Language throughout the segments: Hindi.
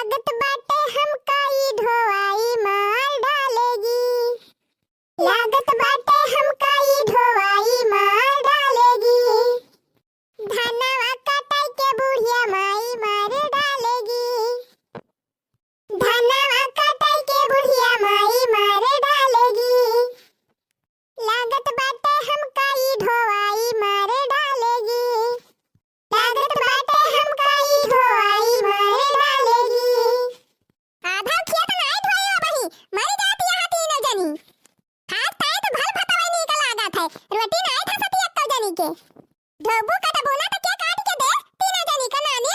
लागत बाटे हमका ई ढोवाई मार डालेगी। लागत बाटे हमका ई ढोवाई मार डालेगी। धनवा कटाई के बुढ़िया माई मार डालेगी। धनवा कटाई के बुढ़िया माई मार डालेगी। लागत बाटे हमका ई ढोवाई मार डालेगी। लागत बाटे हमका ई ढोवाई मार डालेगी। आधा खेत नाय धोए बही मर जाती यहाँ तीनों जनी। हाथ ताए तो भल फटवाई नहीं का लागत है रोटी नाय था सती अक्कल जनी के। ढोबू का बोना तो क्या काट के दे तीनों जनी का नानी।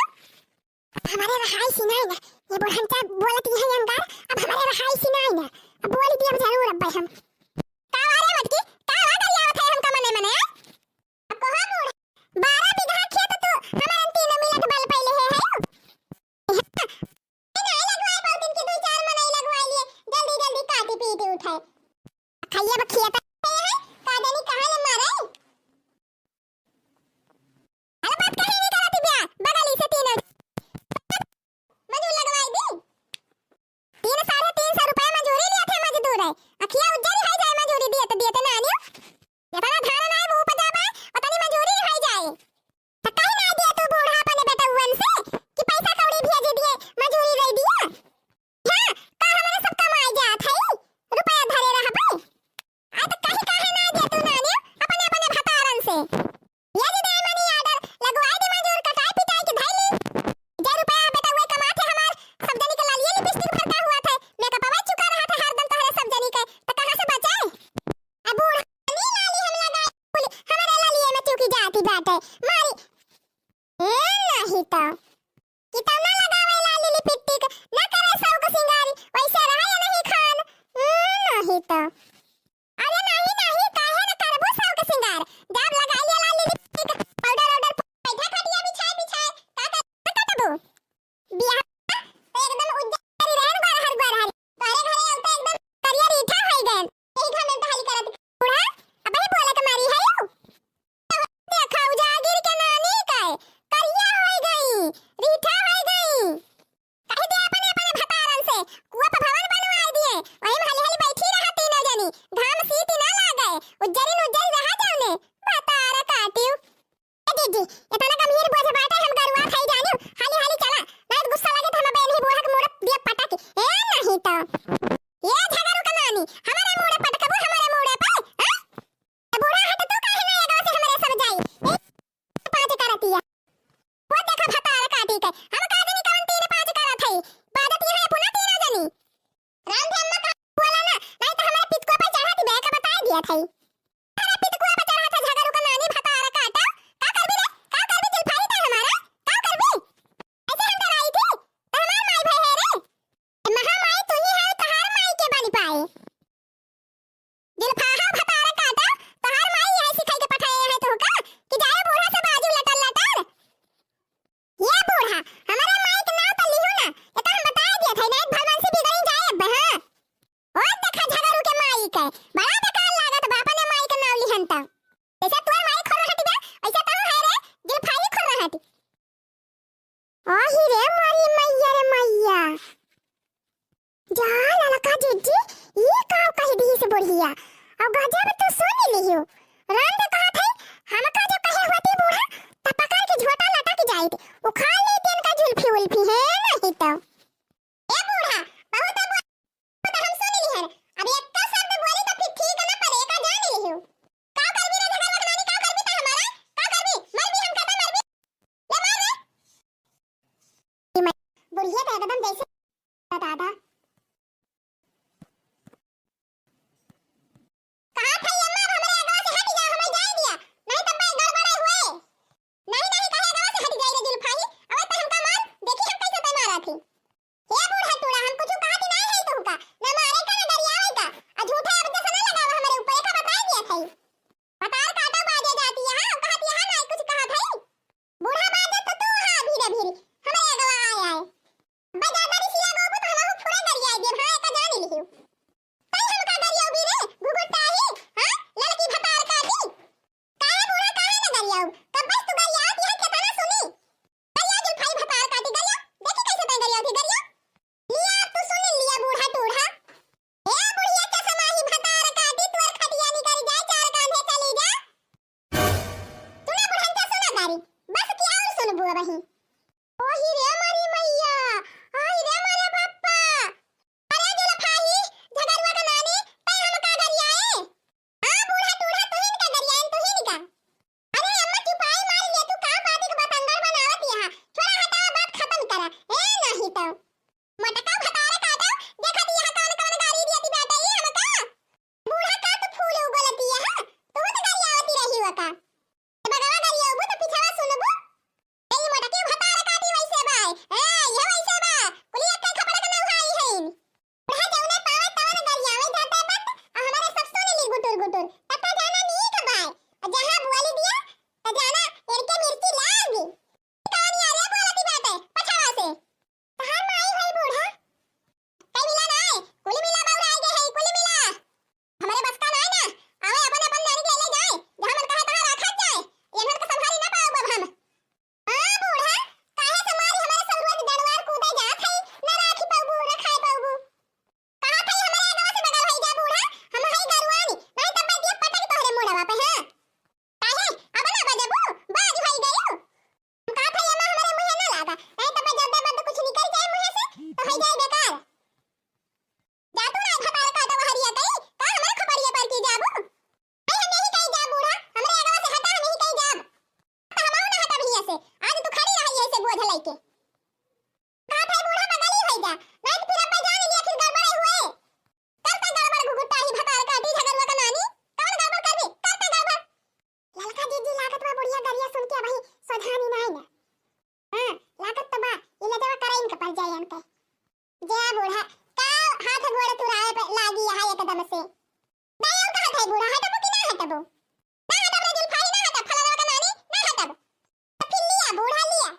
हमारे रहाई सिनाई ना ये बुढ़ंता बोलती है अंगार। अब हमारे रहाई सिनाई ना अब बोली दी अब जरूर अब हम का वाले मटकी का वागर आवत है हमका मने मने। अब कहां बूढ़ 12 बीघा खेत तो हमारे तीनों मिलत बल पहले है नहीं लगवाए बहुत दिन के 2-4 मने लगवाई लिए जल्दी जल्दी काटी पीटी उठाए खाइए अब खेत है कादनी कहां ले मारे। अरे बात कहीं नहीं करती बिया बगली से तीनों मजूर लगवाई दी। 3-350 रुपए मजूरी लिए थे मजदूर है अखिया उज्जरी है जाए मजूरी दिए तो नानियो इतना धान ना मुंह पर जाबे उतनी मजूरी है जाए तो कहीं ना दिए तू बूढ़ा अपने बेटा हुन से कि पैसा कौड़ी भेज दिए मजूरी दे दिया। हां का हमारे सब कमाई जात है रुपया धरे रह पे आ तो कहीं ना दिए तू नानियो अपने अपने भतारन से ये जी दे मनी ऑर्डर लगवाई दे मजूर कटाई पिटाई के धाई ली जे रुपया बेटा हुए कमाते हमार सब जनी के लालिए लिपस्टिक भरता हुआ था मेकअप अवा चुका रहा था हर दिन तोहरे सब जनी के तो कहां से बचाए। अब बूढ़ा नी लाली हम लगाए बोली हमारे लालिए में चुकी जाती बाटे मारी नहीं तो कितना लगावे लाली लिपस्टिक ना करे सौ को सिंगारी वैसे रहा या नहीं खान नहीं तो अरे नहीं नहीं काहे न करबो सौ के सिंगार जब लगा लिया लाली लिपस्टिक पाउडर ऑर्डर बैठा खटिया बिछाए बिछाए का करबो बियाह तो एकदम उज्जरी रहन बाहर बाहर तारे घरे औते एकदम करिया रीठा होई गए यही घर में बहाली करत बूढ़ा अब ही बोले के मारी है यू देखा उजागिर के नानी काए करिया होई गई रीठा होई गई कहि दे अपने अपने भतारन से कुआ पर भवन बनवाई दिए वही में हली हली बैठी रहती न जनी घाम सीटी ना लागे उज्जरी रहा जाने भतार काटियो जीजी इतना गंभीर बोझ बाटे हम गरुआ खाई जानियो हाली हाली चला नहीं तो गुस्सा लगे तो हम बहन ही बूढ़ा के मुंह दिया पटक ए नहीं तो ये झगड़ू का नानी हमारे मुंह पटकबू हमारे मुंह पे हां बूढ़ा हट तो काहे ना एगो से हमारे सब जाई पांच करती है वो देखा भतार काटी के हम का जनी कौन 3-5 करत है बादत ये है पुना तीनों जनी राम ध्यान में बोला ना नहीं तो हमारे पित को पे चढ़ाती बे का बता दिया था अरे पित को पे चढ़ा था झगड़ू का नानी भतार काटा का करबी रे का करबी जुल्फाई था हमारा का करबी ऐसे हम डराई थी तो हमार माई भाई है रे महा माई तू ही है तहार माई के बनी पाए जुल्फाहा भतार काटा तहार माई यही सिखाई के पठाए है तो का कि जाए बूढ़ा से बाजू लटल लटल ये बूढ़ा हमारे माई के नाम तो लिहो ना ये तो हम बता दिया था नहीं भगवान से बिगड़ी जाए अब हां और देखा झगड़ू के माई के बड़ा बेकार लागत बापा ने माई के नाम लिहन त जैसे तोर माई खोर हट गया ऐसा तो है रे जुल्फाई खोर हट आही रे मारी मैया रे मैया जा ललका जीजी ये का कह दी से बढ़िया अब गजब तो सुन लियो राम ने कहा था हम का जो कहे होती बूढ़ा त पकड़ के झोटा लटक जाए वो खा ले दिन का जुल्फी उल्फी है नहीं तो ए बूढ़ा बहुत अब हम सुन ली है अब एक का शब्द बोली तो फिर ठीक ना पड़ेगा जान लियो का करबी रे झगड़ा नानी का करबी त हमारा का करबी मर भी हम कता मर भी ले मार रे बुढ़िया तो एकदम जैसे दादा कहां था अम्मा हमारे अगवा से हट जा हमें जाए दिया नहीं तब मैं गड़बड़े हुए नहीं नहीं कहे अगवा से हट जाए रे जुल्फाई अब तो हमका मार देखी हम कैसे पे मारा थी हे बूढ़ा तूड़ा हम कुछ कहा नहीं है तो का ना मारे का ना डरियावे का आ झूठे अब जैसा ना लगावा हमारे ऊपर का बता दिया था बतार काटा बाजे जाती है हां कहती है ना कुछ कहा था बूढ़ा बाजे तो तू हां धीरे धीरे हमारे अगवा आया है बजादारी सिया गो तो हम फुरे तो मोटका भतारे काटो देखा दिया कौन कौन गाड़ी दिया ती बेटा ये हमका बूढ़ा का तो फूल उगलती है हां तू तो गाड़ी आवती रही हो का बगवा गाड़ी आबो तो पीछवा सुनबो ए मोटके भतारे काटी वैसे भाई ए ये वैसे बा पुलिया के खबर का ना आई है बुढ़ा जौने पावे तवन गाड़ी आवे जाता बट हमारे सब सुने ली गुटुर गुटुर तता जाना नहीं का भाई जहां बुआली दिया त जाना इनके मिर्ची लागी कहानी आ रे बोलती बेटे पछावा से कहां माई है बूढ़ा कई मिला ना है कुली मिला बाबू आ गए है कुली मिला हमारे बस का ना है ना आवे अपन अपन नानी ले ले जाए जहां मन कहे तहां रखा जाए एहन का संभाली ना पाओ बब हम हां बूढ़ा काहे से मारी हमारे सलवत दरबार कूदे जात है ना राखी पाऊ रखाए पाऊ कहां थे हमारे गांव से बगल है जा बूढ़ा हम है गरवानी नहीं तब दिया पटक तोहरे मोड़वा पे हां काहे अब ना बजबू बाज भई गयो का था ये हमारे मुंह ना लागा नहीं तब जब बद कुछ निकल जाए मुंह से तो हो जाए बेकार जा तू ना भतार काटो हरिया कई का हमारे खपड़िए पर की जाबू नहीं हम नहीं कहीं जा बूढ़ा हमरे आगवा से हटा हम नहीं कहीं जाब तो हम ना हटा भैया से आज तू खड़ी रही ऐसे बोझ लइके का था बूढ़ा बगली होई जा नहीं फिर अब जान लिया फिर गड़बड़ हुए करता गड़बड़ घुघुटा ही भतार काटी झगड़वा का नानी कौन गड़बड़ करबी करता गड़बड़ ललका जीजी लागत बा बुढ़िया गरिया सुन के भाई सधानी नहीं ना हां लागत तो बा ये लजवा कराइन के पर जाए हमके जय बूढ़ा का हाथ गोड़ तुराए पे लागी है एकदम से नहीं का है बूढ़ा हटबो कि ना हटबो ना हटब रे जुल्फाई ना हटब फलनवा का नानी ना हटब तो फिर लिया बूढ़ा लिया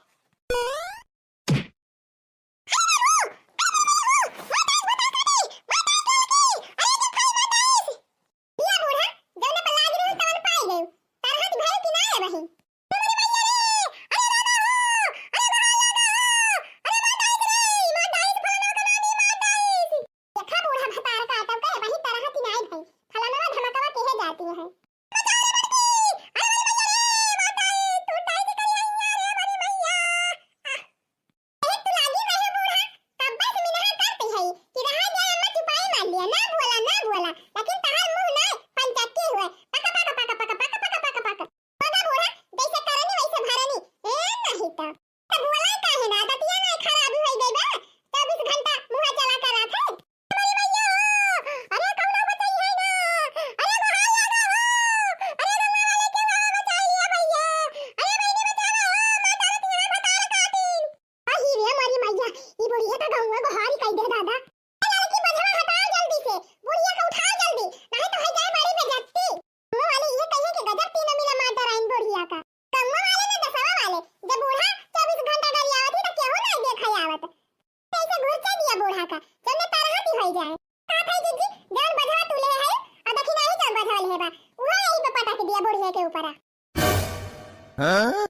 हाँ?